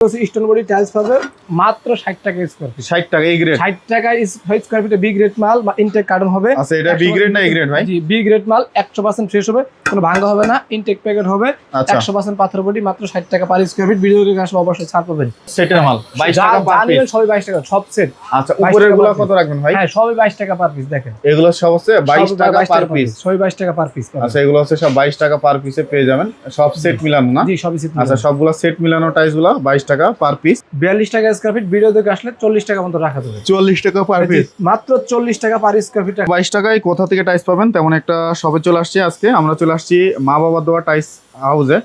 Stone body tiles পাবে মাত্র 60 টাকা স্কয়ার ফিট। 60 টাকা এই গ্রেড। 60 টাকা স্কয়ার ফিটে বি গ্রেড মাল বা ইনটেক কার্টন হবে। আচ্ছা এটা বি গ্রেড না এ গ্রেড ভাই? জি বি গ্রেড মাল 100% ফ্রেশ হবে, কোনো ভাঙা হবে না, ইনটেক প্যাকেট হবে। আচ্ছা 100% পাথর বডি, মাত্র 60 টাকা পার স্কয়ার ফিট। ভিডিও দেখে আসলে অবশ্যই ছাড় পাবেন। সেটের মাল 22 টাকা পার পিস। সবই 22 টাকা সব সেট। আচ্ছা উপরের গুলো কত রাখবেন ভাই? হ্যাঁ সবই 22 টাকা পার পিস। দেখেন এগুলো সব হচ্ছে 22 টাকা পার পিস। সবই 22 টাকা পার পিস। আচ্ছা এগুলো হচ্ছে সব 22 টাকা পার পিসে পেয়ে যাবেন, সব সেট মিলানো না? জি সবই সেট। আচ্ছা সবগুলো সেট মিলানো টাইলস গুলো 22 টাকা পার পিস। 42 টাকা স্কয়ার ফিট। ভিডিও দেখে আসলে 40 টাকা মতো রাখা যাবে। 40 টাকা পার পিস, মাত্র 40 টাকা পার স্কয়ার ফিট। 22 টাকায় কোথা থেকে টাইলস পাবেন তেমন একটা শপে চলে আসছি। আজকে আমরা চলে আসছি মা বাবা দোয়া টাইলস হাউসে।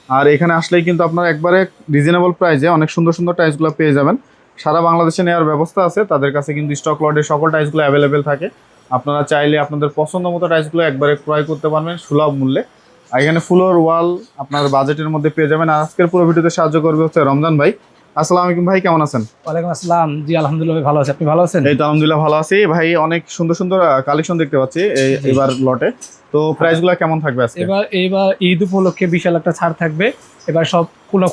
আর এখানে আসলেই কিন্তু আপনারা একবারে রিজনেবল প্রাইসে অনেক সুন্দর সুন্দর টাইলসগুলো পেয়ে যাবেন। সারা বাংলাদেশে নেওয়ার ব্যবস্থা আছে, তাদের কাছে কিন্তু স্টক লটে সকল টাইলসগুলো অ্যাভেলেবেল থাকে। আপনারা চাইলে আপনাদের পছন্দ মতো টাইলসগুলো একবারে ক্রয় করতে পারবেন সুলভ মূল্যে। আর এখানে ফ্লোর ওয়াল আপনার বাজেটের মধ্যে পেয়ে যাবেন। আর আজকের পুরো ভিডিওতে সাহায্য করবে হচ্ছে রমজান ভাই। আসসালামু আলাইকুম ভাই, কেমন আছেন? ওয়ালাইকুম আসসালাম। জি আলহামদুলিল্লাহ ভালো আছি, আপনি ভালো আছেন? এই তো আলহামদুলিল্লাহ ভালো আছি ভাই। অনেক সুন্দর সুন্দর কালেকশন দেখতে পাচ্ছি এবার লটে। তো প্রাইসগুলো কেমন থাকবে আজকে? এবার ঈদ উপলক্ষে বিশাল একটা ছাড় থাকবে। এবার সব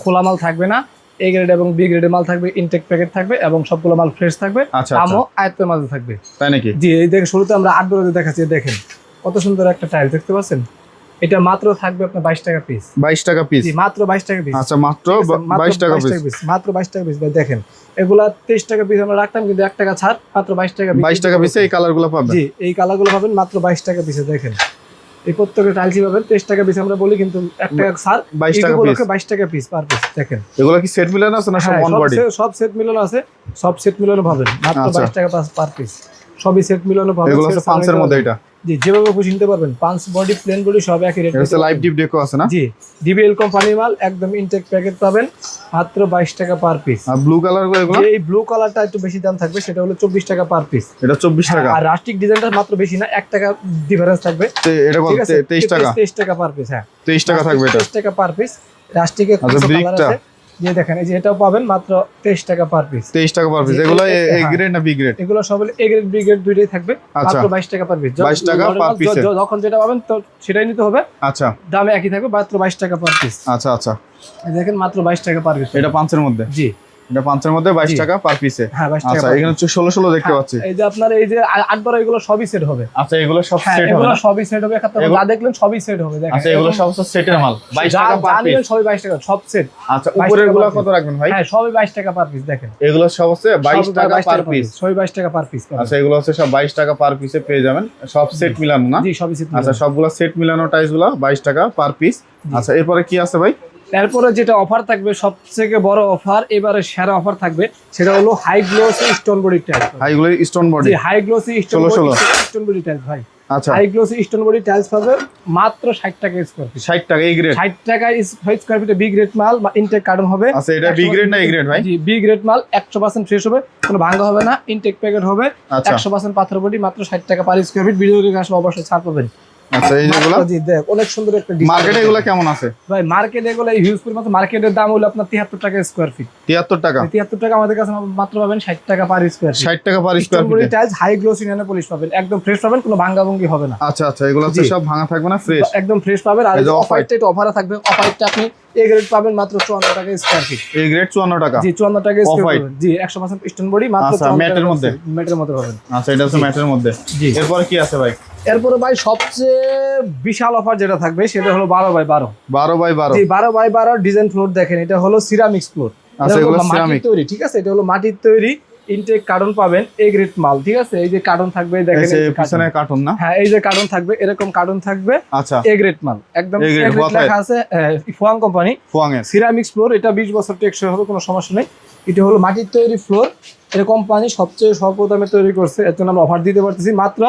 খোলা মাল থাকবে না, এ গ্রেড এবং বি গ্রেডের মাল থাকবে, ইনটেক প্যাকেট থাকবে এবং সবগুলো মাল ফ্রেশ থাকবে। দামও আয়ত্তের মাঝে থাকবে। তাই নাকি? জি এই দেখেন, শুরুতে আমরা 8 ডলারে দেখাচ্ছি। দেখেন কত সুন্দর একটা টাইল দেখতে পাচ্ছেন। এটা মাত্র থাকবে আপনার 22 টাকা পিস। 22 টাকা পিস? জি মাত্র 22 টাকা পিস। আচ্ছা মাত্র 22 টাকা পিস। মাত্র 22 টাকা পিস। ভাই দেখেন এগুলা 23 টাকা পিস আমরা রাখতাম, কিন্তু 1 টাকা ছাড়, মাত্র 22 টাকা। 22 টাকা পিসে এই কালারগুলো পাবেন? জি এই কালারগুলো পাবেন মাত্র 22 টাকা পিসে। দেখেন এই প্রত্যেকটা টাইলসই পাবেন 23 টাকা পিস আমরা বলি, কিন্তু 1 টাকা ছাড়, 22 টাকা পিস। 22 টাকা পিস পার পিস। দেখেন এগুলো কি সেট মিলানো আছে না সব ওয়ান বডি? সব সেট মিলানো আছে, সব সেট মিলানো পাবেন মাত্র 22 টাকা পার পিস। সবই সেট মিলানো পাবেন। এগুলো হচ্ছে পাঁচের মধ্যে। এটা জি যেভাবে খুশি নিতে পারবেন, পাঁচ বডি প্লেন বডি সব একই রেট। এটা লাইভ ডিপ ডেকো আছে না? জি ডিবিএল কোম্পানির মাল, একদম ইনটেক প্যাকেট পাবেন মাত্র 22 টাকা পার পিস। আর ব্লু কালার এগুলো? এই ব্লু কালারটা একটু বেশি দাম থাকবে, সেটা হলো 24 টাকা পার পিস। এটা 24 টাকা। আর রাস্টিক ডিজাইনটা মাত্র বেশি না, 1 টাকা ডিফারেন্স থাকবে। এটা কত? 23 টাকা। 23 টাকা পার পিস। হ্যাঁ 23 টাকা থাকবে এটা। 23 টাকা পার পিস। রাস্টিকে আচ্ছা ব্রিকটা যে দেখেন, এই যে এটাও পাবেন মাত্র 23 টাকা পার পিস। 23 টাকা পার পিস। এগুলো এ গ্রেড না বি গ্রেড? এগুলো সব এ গ্রেড বি গ্রেড দুইটাই থাকবে, মাত্র 22 টাকা পার পিস। 22 টাকা পার পিস। যখন যেটা পাবেন তো সেটাই নিতে হবে। আচ্ছা দামে একই থাকবে, মাত্র 22 টাকা পার পিস। আচ্ছা আচ্ছা এই দেখেন মাত্র 22 টাকা পার পিস। এটা পাঁচের মধ্যে? জি এটা পাঁচের মধ্যে 22 টাকা পার পিসে। হ্যাঁ 22 টাকা। আচ্ছা এখানে হচ্ছে 16 দেখতে পাচ্ছি। এই যে আপনার এই যে 8 12 এগুলো সবই সেট হবে। আচ্ছা এগুলো সব সেট হবে? এগুলো সবই সেট হবে। যা দেখলেন সবই সেট হবে। দেখেন আচ্ছা এগুলো সব সেটের মাল 22 টাকা পার পিস। সবই 22 টাকা সব সেট। আচ্ছা উপরের গুলো কত রাখবেন ভাই? হ্যাঁ সবই 22 টাকা পার পিস। দেখেন এগুলো সব হচ্ছে 22 টাকা পার পিস। সবই 22 টাকা পার পিস। আচ্ছা এগুলো হচ্ছে সব 22 টাকা পার পিসে পেয়ে যাবেন, সব সেট মিলানো না? জি সবই সেট। আচ্ছা সবগুলো সেট মিলানো টাইলসগুলো 22 টাকা পার পিস। আচ্ছা এরপরে কি আছে ভাই? এরপরে যেটা অফার থাকবে, সবথেকে বড় অফার, এবারে সেরা অফার থাকবে, সেটা হলো high glossy stone body tiles. High glossy stone body? জি high glossy stone body tiles ভাই। আচ্ছা high glossy stone body tiles পাবে মাত্র 60 টাকা স্কয়ার ফিট। 60 টাকা এই গ্রেড? 60 টাকা স্কয়ার ফিটে বি গ্রেড মাল বা ইনটেক কার্টন হবে। আচ্ছা এটা বি গ্রেড না এ গ্রেড ভাই? জি বি গ্রেড মাল 100% ফ্রেশ হবে, কোনো ভাঙা হবে না, ইনটেক প্যাকেট হবে। আচ্ছা 100% পাথর বডি, মাত্র 60 টাকা পার স্কয়ার ফিট। ভিডিও দেখে আসলে অবশ্যই ছাড় পাবেন। আচ্ছা এই যেগুলো জি দেখ অনেক সুন্দর একটা ডিজাইন। মার্কেটে এগুলো কেমন আছে ভাই? মার্কেটে এগুলো হিউজ পরিমাণ, মার্কেটের দাম হলো আপনার 73 টাকা স্কয়ার ফিট। 73 টাকা? 73 টাকা আমাদের কাছে মাত্র পাবেন 60 টাকা পার স্কয়ার ফিট। 60 টাকা per square feet. Tiles high glossy nano polish পাবেন, একদম ফ্রেশ পাবেন, কোনো ভাঙাভঙ্গি হবে না। আচ্ছা আচ্ছা এগুলো হচ্ছে সব ভাঙা থাকবে না, ফ্রেশ একদম ফ্রেশ পাবেন। আর এই অফারটা একটু অফারে থাকবে, অফারটা আপনি এ গ্রেড পাবেন মাত্র 54 টাকা স্কয়ার ফিট। এই গ্রেড 54 টাকা? জি 54 টাকা স্কয়ার ফিট। জি 100% স্টোন বডি, মাত্র 54 ম্যাটের মধ্যে? ম্যাটের মধ্যে পাবেন। আচ্ছা এটা হচ্ছে ম্যাটের মধ্যে। জি এরপরে কি আছে ভাই? এরপরে ভাই সবচেয়ে বিশাল অফার যেটা থাকবে, সেটা হলো 12 বাই 12। 12 বাই 12? জি 12 বাই 12 ডিজাইন ফ্লোর। দেখেন এটা হলো সিরামিক্স ফ্লোর। আচ্ছা এগুলো সিরামিক তৈরি, ঠিক আছে? এটা হলো মাটির তৈরি, ইনটেক কার্টন পাবেন, এ গ্রেড মাল, ঠিক আছে? এই যে কার্টন থাকবে, দেখেন এই পিছনে কার্টন না? হ্যাঁ এই যে কার্টন থাকবে, এরকম কার্টন থাকবে। আচ্ছা এ গ্রেড মাল, একদম এ গ্রেড লেখা আছে, ফুয়াং কোম্পানি, ফুয়াং এর সিরামিক্স ফ্লোর। এটা 20 বছর টেকসই হবে, কোনো সমস্যা নেই। এটা হলো মাটির তৈরি ফ্লোর, এর কোম্পানি সবচেয়ে স্বল্প দামে তৈরি করছে, এর জন্য আমরা অফার দিতে পারতেছি মাত্র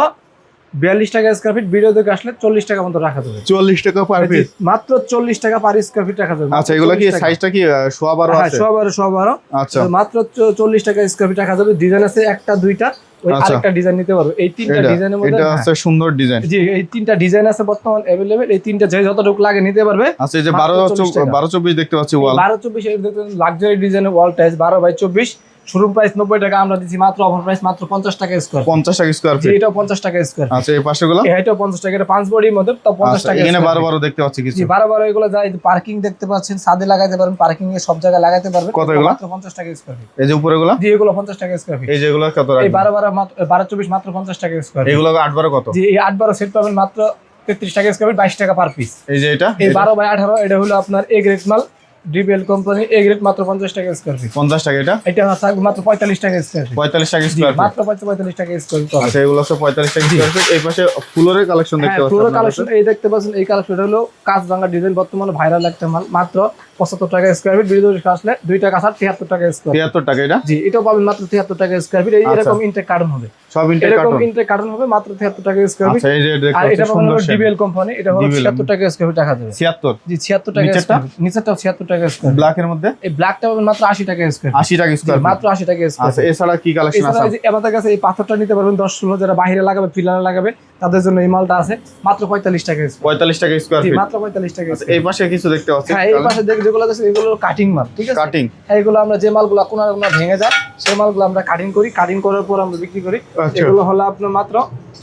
42 টাকা স্কয়ার ফিট। ভিডিও দেখে আসলে 40 টাকা মতো রাখা যাবে। 40 টাকা পার পিস? মাত্র 40 টাকা পার স্কয়ার ফিট রাখা যাবে। আচ্ছা এগুলো কি সাইজটা কি 12 হ্যাঁ আছে? 12। আচ্ছা মাত্র 40 টাকা স্কয়ার ফিট রাখা যাবে। ডিজাইন আছে একটা দুইটা, ওই আরেকটা ডিজাইন নিতে পারবে। এই তিনটা ডিজাইনের মধ্যে এটা আছে সুন্দর ডিজাইন। জি এই তিনটা ডিজাইন আছে বর্তমান अवेलेबल। এই তিনটা যে যতটুকু লাগে নিতে পারবে। আচ্ছা এই যে 12 24 দেখতে পাচ্ছি ওয়াল। 12 24 এর দেখুন লাক্সারি ডিজাইনের wall tiles 12 by 24, showroom price 90 টাকা, আমরা দিচ্ছি মাত্র অফার প্রাইস মাত্র 50 টাকা স্কয়ার। 50 টাকা স্কয়ার জি ফিট। এটাও 50 টাকা স্কয়ার। আচ্ছা এই পাশেগুলো? এটাও 50 টাকা, এটা 5 বডির মধ্যে তো 50 টাকা। এখানে 12 দেখতে পাচ্ছি কিছু। জি 12 এগুলো যা পার্কিং দেখতে পাচ্ছেন, ছাদে লাগাইতে পারবেন, পার্কিং এ সব জায়গায় লাগাইতে পারবেন। কত এগুলো? মাত্র 50 টাকা স্কয়ার ফিট। এই যে উপরেগুলো? জি এগুলো 50 টাকা স্কয়ার ফিট। এই যেগুলো কত এই রাখবেন? 12 মাত্র 12-24 মাত্র 50 টাকা স্কয়ার ফিট। এগুলো 8-12 কত? জি এই 8-12 সেট পাবেন মাত্র 33 টাকা স্কয়ার ফিট, 22 টাকা পার পিস। এই যে এটা? এই 12/18 এটা হলো আপনার এ গ্রেড মাল, ডিবিএল কোম্পানি এ গ্রেড, মাত্র 50 টাকা স্কয়ার ফিট। 50 টাকা এটা? এটা থাকবে মাত্র 45 টাকা স্কয়ার ফিট। 45 টাকা স্কয়ার ফিট। মাত্র 45 টাকা স্কয়ার ফিট। আচ্ছা এগুলো হচ্ছে 45 টাকা স্কয়ার ফিট। এই পাশে ফুলের কালেকশন দেখতে পাচ্ছেন? পুরো কালেকশন এই দেখতে পাচ্ছেন, এই কালেকশনটা হলো কাঁচ ভাঙা ডিজাইন, বর্তমানে ভাইরাল একটা মাল, মাত্র 75 টাকা স্কয়ার ফিট। বিদ্যুৎ আসলে 2 টাকা 73 টাকা স্কয়ার। 73 টাকা এটা? জি এটাও পাবেন মাত্র 73 টাকা স্কয়ার ফিট। এরকম ইনটেক কার্টন হবে, সব ইনটেক এরকম কার্টন? ইনটেক কার্টন হবে মাত্র 73 টাকা স্কয়ার ফিট। আচ্ছা এই যে দেখতে আর এটা পাচ্ছেন পাবেন সুন্দর শেড। ডিবিএল কোম্পানি, এটা হলো 76 টাকা স্কয়ার ফিট রাখা যাবে। 76? জি 76 টাকা নিচেরটা? Square feet. নিচেরটাও 76 টাকা স্কয়ার ফিট। ব্ল্যাক এর মধ্যে? এই ব্ল্যাকটা পাবেন মাত্র 80 টাকা স্কয়ার ফিট। 80 টাকা স্কয়ার ফিট। মাত্র 80 টাকা স্কয়ার আচ্ছা ফিট। এছাড়া কি কালেকশন আছে? এছাড়া এই যে আমাদের কাছে এই পাথরটা নিতে পারবেন 10-16, যারা বাইরে লাগাবে, ফিলারে লাগাবে, তাদের জন্য এই মালটা আছে মাত্র 45 টাকা স্কয়ার। 45 টাকা স্কয়ার জি ফিট। মাত্র 45 টাকা আচ্ছা স্কয়ার। এই পাশে কিছু দেখতে পাচ্ছি? হ্যাঁ এই পাশে দেখ যেগুলো আছে এগুলো কাটিং মাল, ঠিক আছে? কাটিং? এইগুলো আমরা যে মালগুলো কোনা ভেঙে যায় সেই মালগুলো আমরা কাটিং করি, কাটিং করার পর আমরা বিক্রি করি। আচ্ছা। এগুলো হলো আপনার মাত্র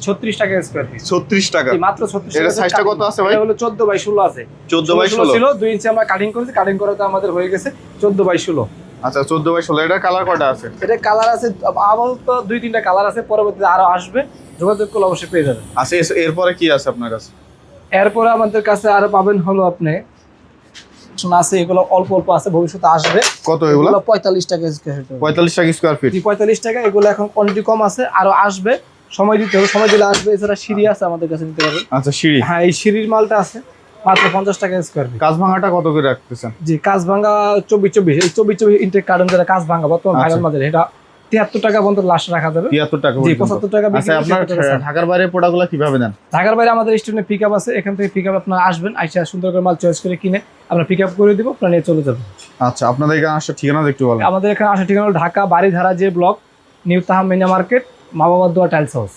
36 টাকা স্কয়ার ফিট। 36 টাকা? জি মাত্র 36 এর টাকা। সাইজটা কত আছে ভাই? এটা হলো 14/16 আছে। 14/16 ছিল, 2 ইঞ্চি আমরা কাটিং করেছি, কাটিং করাতে আমাদের হয়ে গেছে 14/16। আচ্ছা 14/16। এটা কালার কয়টা আছে? এটা কালার আছে আপাতত 2-3টা কালার আছে, পরবর্তীতে আরো আসবে, যোগাযোগ করলে অবশ্যই পেয়ে যাবেন। আচ্ছা এরপরে কি আছে আপনার কাছে? এরপরে আমাদের কাছে আরো পাবেন হলো আপনি আছে, এগুলো অল্প অল্প আছে, ভবিষ্যতে আসবে। কত এগুলো? 45 টাকা স্কয়ার ফিট। 45 টাকা স্কয়ার ফিট? জি 45 টাকা। এগুলো এখন কোয়ান্টিটি কম আছে, আরো আসবে, সময় দিতে হবে, সময় দিলে আসবে। এছাড়া সিঁড়ি আছে আমাদের কাছে, নিতে পারবেন। আচ্ছা সিঁড়ি? হ্যাঁ এই সিঁড়ির মালটা আছে মাত্র 50 টাকা স্কয়ার ফিট। কাজ ভাঙাটা কত করে রাখতেছেন? জি কাজ ভাঙা 24-24, এই 24-24 ইনটেক কার্টন যারা কাজ ভাঙা বর্তমান ভাইরাল মাঝে, এটা 73 টাকা পর্যন্ত লাস্ট রাখা যাবে। 73 টাকা জি পর্যন্ত? 75 টাকা বিক্রি। আচ্ছা আপনার ঢাকার বাইরে প্রোডাক্টগুলো কিভাবে দেন? ঢাকার বাইরে আমাদের স্টুডেন্ট পিকআপ আছে, এখান থেকে পিকআপ আপনারা আসবেন, আইসা সুন্দর করে মাল চয়েস করে কিনে আমরা পিকআপ করে দিব, আপনারা নিয়ে চলে যাবেন। আচ্ছা আপনাদের এখানে আসার ঠিকানা একটু বলেন। আমাদের এখানে আসার ঠিকানা হলো ঢাকা বাড়িধারা যে ব্লক, নিউ তাহমিনা মার্কেট, মা বাবার দোয়া টাইলস হাউস।